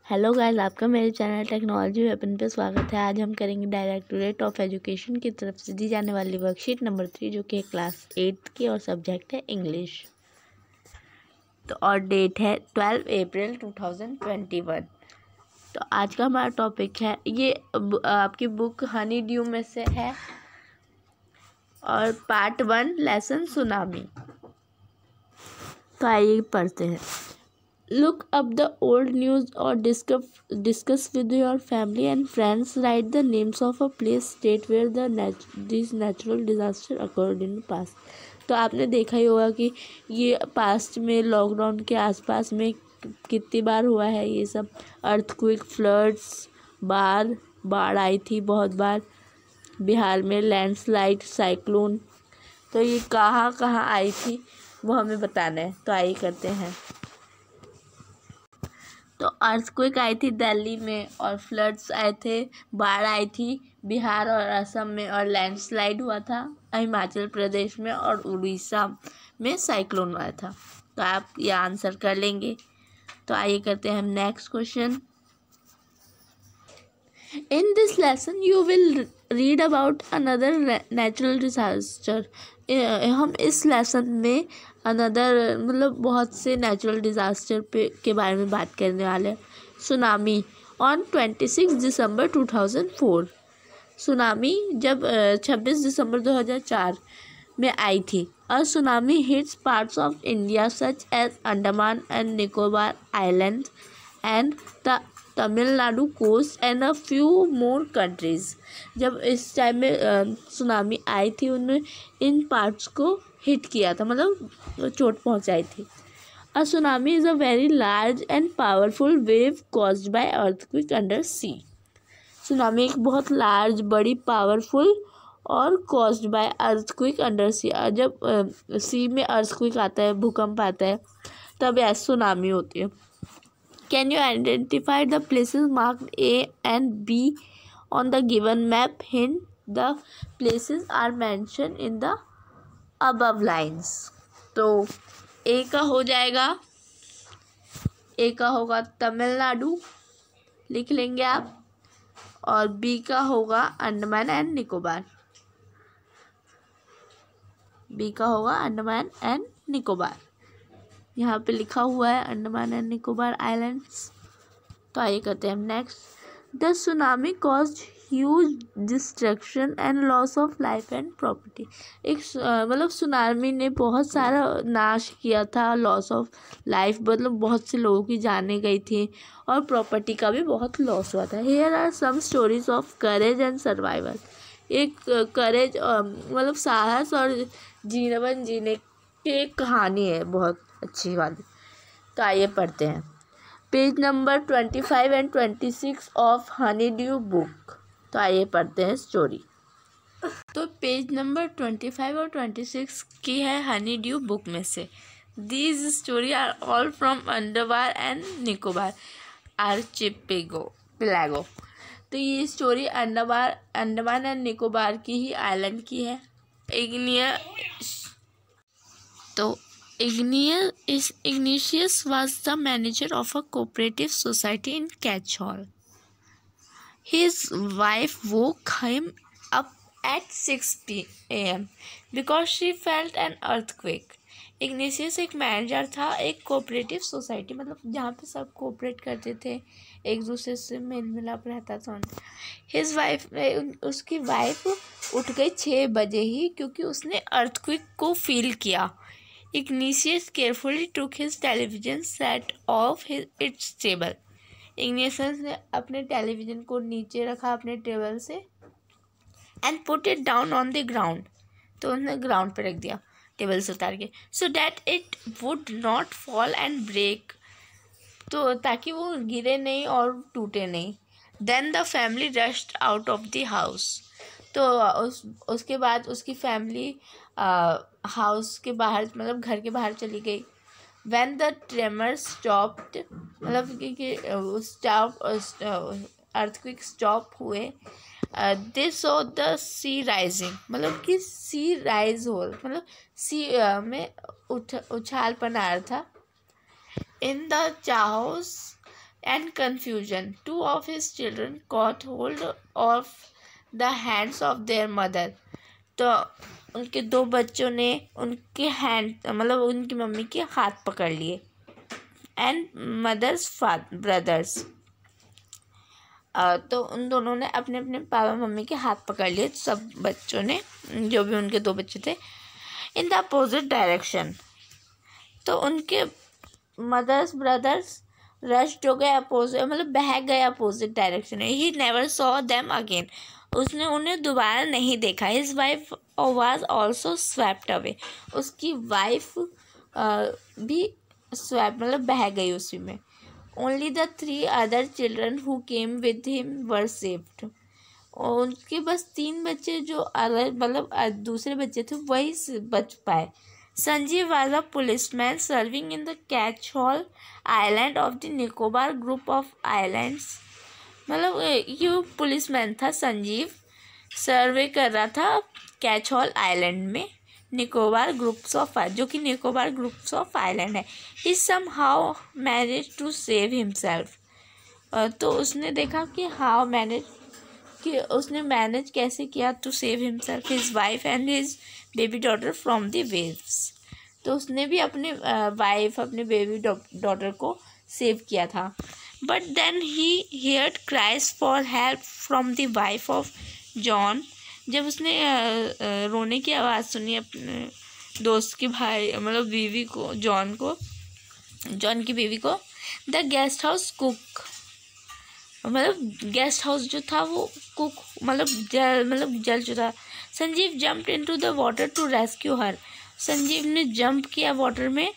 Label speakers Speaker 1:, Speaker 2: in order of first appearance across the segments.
Speaker 1: Hello guys, आपका मेरे channel technology weapon पे स्वागत है। आज हम करेंगे डायरेक्टोरेट ऑफ एजुकेशन की तरफ से दी जाने वाली वर्कशीट नंबर 3, जो कि क्लास 8 की और सब्जेक्ट है इंग्लिश। तो और डेट है 12 अप्रैल 2021। तो आज का हमारा टॉपिक है, ये आपकी बुक हनी ड्यू में से है और पार्ट 1 लेसन सुनामी। तो आइए पढ़ते हैं। Look up the old news or discuss with your family and friends. Write the names of a place, state where these natural disaster occurred in the past. तो आपने देखा ही होगा कि ये पास्ट में लॉकडाउन के आसपास में कितनी बार हुआ है ये सब। अर्थक्वेक, फ्लड्स, बाढ़ आई थी बहुत बार। बिहार में लैंडस्लाइड, साइक्लोन। तो ये कहाँ कहाँ आई थी वो हमें बताना है। तो आइए करते हैं। तो अर्थक्वेक आई थी दिल्ली में, और फ्लड्स आए थे, बाढ़ आई थी बिहार और असम में, और लैंडस्लाइड हुआ था हिमाचल प्रदेश में, और उड़ीसा में साइक्लोन आया था। तो आप ये आंसर कर लेंगे। तो आइए करते हैं हम next question. In this lesson you will read about another natural disaster. हम इस लेसन में अनदर मतलब बहुत से नेचुरल डिज़ास्टर के बारे में बात करने वाले हैं। Tsunami on 26 December 2004। सुनामी जब 26 दिसंबर 2004 में आई थी। A tsunami hits parts of India such as Andaman and Nicobar island and the Tamil Nadu coast and a few more countries. जब इस टाइम में सुनामी आई थी, उन्होंने इन पार्ट्स को हिट किया था, मतलब चोट पहुंचाई थी। A tsunami is a very large and powerful wave caused by earthquake under sea. Tsunami एक बहुत लार्ज, बड़ी, पावरफुल और caused by earthquake under sea. जब सी में अर्थक्वेक आता है, भूकंप आता है, तब ऐसी सुनामी होती है। Can you identify the places marked A and B on the given map? Hint: the places are mentioned in the above lines. तो A का हो जाएगा, A का होगा तमिलनाडु, लिख लेंगे आप, और B का होगा अंडमान एंड निकोबार। B का होगा अंडमान एंड निकोबार। यहाँ पे लिखा हुआ है अंडमान एंड निकोबार आइलैंड्स। तो आइए करते हैं हम next. The tsunami caused huge destruction and loss of life and property. एक मतलब सुनामी ने बहुत सारा नाश किया था, लॉस ऑफ लाइफ मतलब बहुत से लोगों की जानें गई थी, और प्रॉपर्टी का भी बहुत लॉस हुआ था। Here are some stories of courage and survival. एक करेज मतलब साहस और जीवन जीने की एक कहानी है, बहुत अच्छी वाली। तो आइए पढ़ते हैं page number 25 and 26 of honey due book. तो आइए पढ़ते हैं स्टोरी। तो पेज नंबर 25 और 26 की है हनी ड्यू बुक में से। These story are all from Andaman and Nicobar archipelago. तो ये स्टोरी अंडमान एंड निकोबार की ही आइलैंड की है। Ignatius was the manager of a cooperative society in Catchall. His wife woke him up at 6 a.m. because she felt an earthquake. Ignatius एक manager था एक cooperative society, मतलब जहाँ पे सब कोऑपरेट करते थे, एक दूसरे से मेल मिलाप रहता था। हिज वाइफ, उसकी वाइफ उठ गई 6 बजे ही, क्योंकि उसने अर्थक्वेक को फील किया। Ignatius carefully took his television set off its table. Ignatius ने अपने टेलीविज़न को नीचे रखा अपने टेबल से, and put it down on the ground. तो उसने ग्राउंड पे रख दिया टेबल से उतार के, so that it would not fall and break. तो ताकि वो गिरे नहीं और टूटे नहीं। Then the family rushed out of the house. तो उसके बाद उसकी फैमिली हाउस के बाहर, मतलब घर के बाहर चली गई। When the tremors stopped, मतलब कि अर्थक्वेक स्टॉप हुए, they saw the sea rising, मतलब कि sea rise हो, मतलब सी में उछाल पन आ रहा था। In the chaos and confusion. Two of his children caught hold of the hands of their mother. तो उनके दो बच्चों ने उनके हैंड मतलब उनकी मम्मी के हाथ पकड़ लिए. And mothers brothers. तो उन दोनों ने अपने अपने पापा मम्मी के हाथ पकड़ लिए, सब बच्चों ने, जो भी उनके दो बच्चे थे, इन द अपोजिट डायरेक्शन. तो उनके मदर्स ब्रदर्स रश्ड हो गए अपोजिट, मतलब बह गए अपोजिट डायरेक्शन में. He never saw them again. उसने उन्हें दोबारा नहीं देखा. His wife was also swept away. उसकी वाइफ भी स्वेप मतलब बह गई उसी में. Only the 3 other children who came with him were saved. और उनके बस 3 बच्चे जो अलग मतलब दूसरे बच्चे थे वही बच पाए. Sanjeev was a policeman serving in the catch hall island of the Nicobar group of islands. मतलब ये पुलिसमैन था संजीव, सर्वे कर रहा था कैच हॉल आइलैंड में निकोबार ग्रुप्स ऑफ, जो कि निकोबार ग्रुप्स ऑफ आइलैंड है. He somehow manage to save himself. तो उसने देखा कि हाउ मैनेज, कि उसने मैनेज कैसे किया to save himself, his wife and his baby daughter from the waves. तो उसने भी अपने वाइफ अपने बेबी डॉटर को सेव किया था. But then he heard cries for help from the wife of John. जब उसने रोने की आवाज़ सुनी अपने दोस्त की भाई मतलब बीवी को, जॉन की बीवी को, द गेस्ट हाउस कुक, मतलब गेस्ट हाउस जो था वो कुक मतलब जल चुका. Sanjeev jumped into the water to rescue her. Sanjeev ने जंप किया वाटर में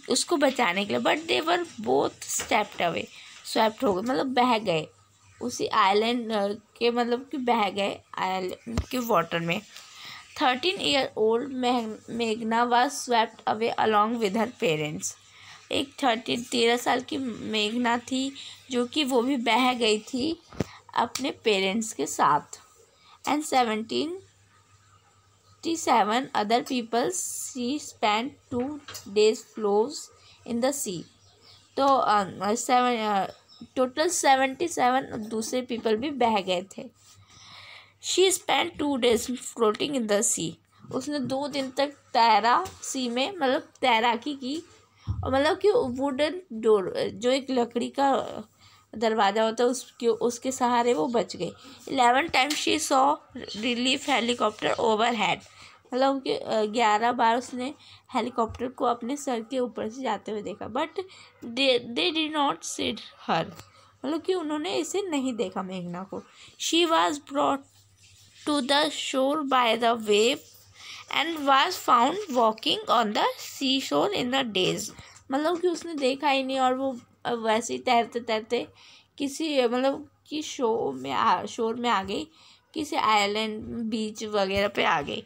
Speaker 1: उसको बचाने के लिए. But they were both swept away. Swept हो गए मतलब बह गए उसी आइलैंड के, मतलब कि बह गए आइलैंड के वाटर में. 13-year-old मेघना was swept away along with her parents. एक 13 साल की मेघना थी जो कि वो भी बह गई थी अपने पेरेंट्स के साथ. And 77 other people she spend 2 days flows in the sea. तो टोटल 77 दूसरे पीपल भी बह गए थे. She spend 2 days floating in the sea. उसने 2 दिन तक तैरा सी में, मतलब तैराकी की. और मतलब कि वुडन डोर, जो एक लकड़ी का दरवाज़ा होता है, उसके सहारे वो बच गई. 11 times she saw relief helicopter over head. मतलब कि 11 बार उसने हेलीकॉप्टर को अपने सर के ऊपर से जाते हुए देखा. But they did not see her. मतलब कि उन्होंने इसे नहीं देखा मेघना को. She was brought to the shore by the wave and was found walking on the sea shore in the days. मतलब कि उसने देखा ही नहीं और वो वैसे ही तैरते तैरते किसी मतलब कि शोर में आ गई, किसी आइलैंड बीच वगैरह पे आ गई.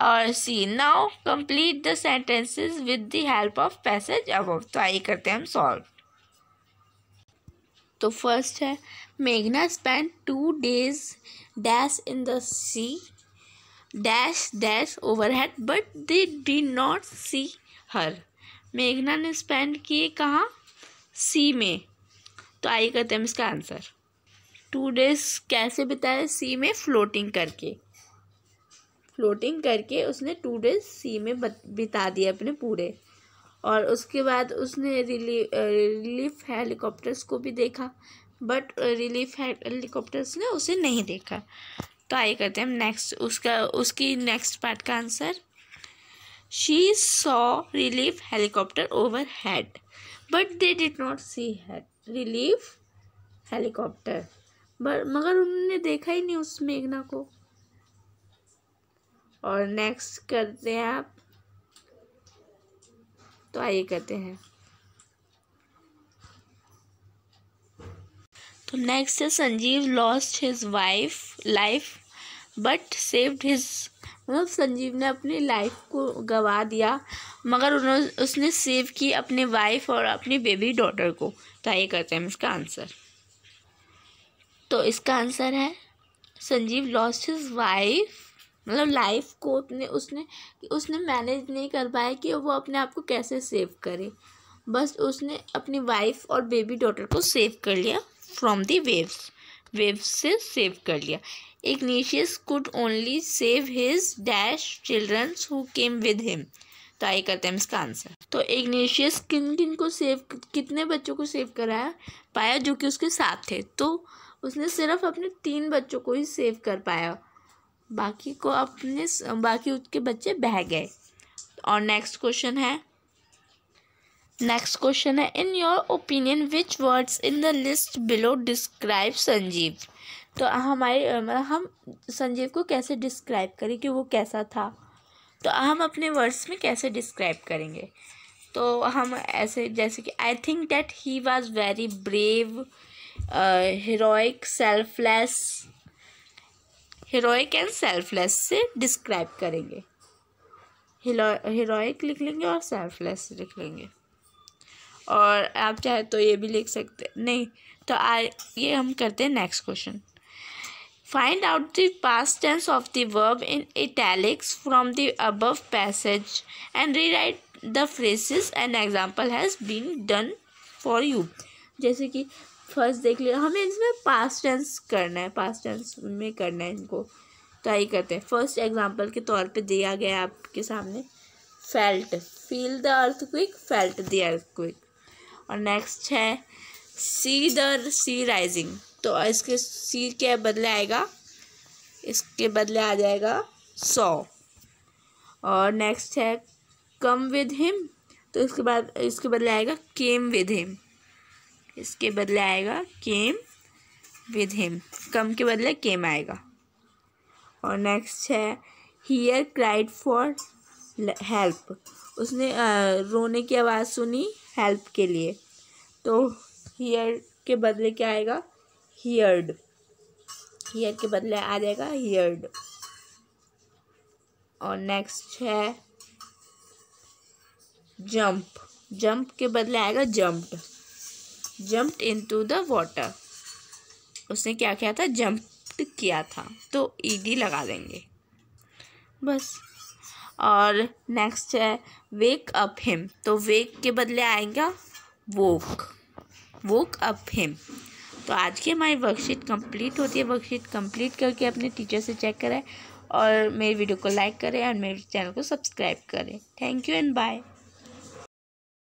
Speaker 1: और C now complete the sentences with the help of passage above. तो आइए करते हैं हम सॉल्व. तो फर्स्ट है मेघना spend 2 days dash in the C dash dash overhead but they did not see हर. मेघना ने स्पेंड किए कहाँ? सी में. तो आइए करते हैं इसका आंसर. 2 days कैसे बिताए? सी में फ्लोटिंग करके उसने 2 days सी में बिता दिए अपने पूरे. और उसके बाद उसने रिलीफ हेलीकॉप्टर्स को भी देखा, बट रिलीफ हेलीकॉप्टर्स ने उसे नहीं देखा. तो आइए करते हैं हम नेक्स्ट उसकी नेक्स्ट पार्ट का answer. She saw relief helicopter overhead but they did not see relief helicopter. मगर उन्होंने देखा ही नहीं उस मेघना को. और नेक्स्ट करते हैं आप. तो आइए करते हैं. तो नेक्स्ट है Sanjeev lost his life but saved his. मतलब संजीव ने अपनी लाइफ को गंवा दिया मगर उसने सेव की अपने वाइफ और अपनी बेबी डॉटर को. तो आइए करते हैं इसका आंसर. तो इसका आंसर है संजीव लॉस्ट हिज वाइफ, मतलब लाइफ को उसने मैनेज नहीं कर पाया कि वो अपने आप को कैसे सेव करे. बस उसने अपनी वाइफ और बेबी डॉटर को सेव कर लिया फ्रॉम द वेव्स से सेव कर लिया। Ignatius could only save his dash childrens who came with him. तो आइए करते हैं इसका आंसर। तो इग्नेशियस कितने बच्चों को सेव कराया पाया जो कि उसके साथ थे, तो उसने सिर्फ अपने 3 बच्चों को ही सेव कर पाया, बाकी उसके बच्चे बह गए। और नेक्स्ट क्वेश्चन है in your opinion which words in the list below describe Sanjeev. तो हम संजीव को कैसे डिस्क्राइब करें कि वो कैसा था, तो हम अपने वर्ड्स में कैसे डिस्क्राइब करेंगे। तो हम ऐसे जैसे कि I think that he was very brave, heroic and selfless से डिस्क्राइब करेंगे। हीरोइक लिख लेंगे और सेल्फलेस लिख लेंगे, और आप चाहे तो ये भी लिख सकते नहीं। तो ये हम करते हैं next question. Find out the past tense of the verb in italics from the above passage and rewrite the phrases an example has been done for you। जैसे कि फर्स्ट देख लिया, हमें इसमें पास्ट टेंस करना है, पास्ट टेंस में करना है इनको। तो आइए करते हैं। फर्स्ट एग्जांपल के तौर पे दिया गया आपके सामने felt, feel the earthquake, felt the earthquake. और नेक्स्ट है सी द सी राइजिंग, तो इसके सी के बदले आएगा, इसके बदले आ जाएगा सॉ। और नेक्स्ट है कम विद हिम, तो इसके बदले आएगा केम विद हिम, इसके बदले आएगा केम विद हिम, कम के बदले केम आएगा। और नेक्स्ट है हियर क्राइड फॉर हेल्प, उसने रोने की आवाज़ सुनी हेल्प के लिए, तो हियर के बदले क्या आएगा, हियर्ड, हियर के बदले आ जाएगा हियर्ड। और नेक्स्ट है जंप के बदले आएगा जंप्ड इनटू द वाटर, उसने क्या किया था, जंप किया था, तो ईडी लगा देंगे बस। और नेक्स्ट है वेक अप हिम, तो वेक के बदले आएगा वोक अप हिम। तो आज की हमारी वर्कशीट कंप्लीट होती है। वर्कशीट कंप्लीट करके अपने टीचर से चेक करें और मेरे वीडियो को लाइक करें और मेरे चैनल को सब्सक्राइब करें। Thank you and bye.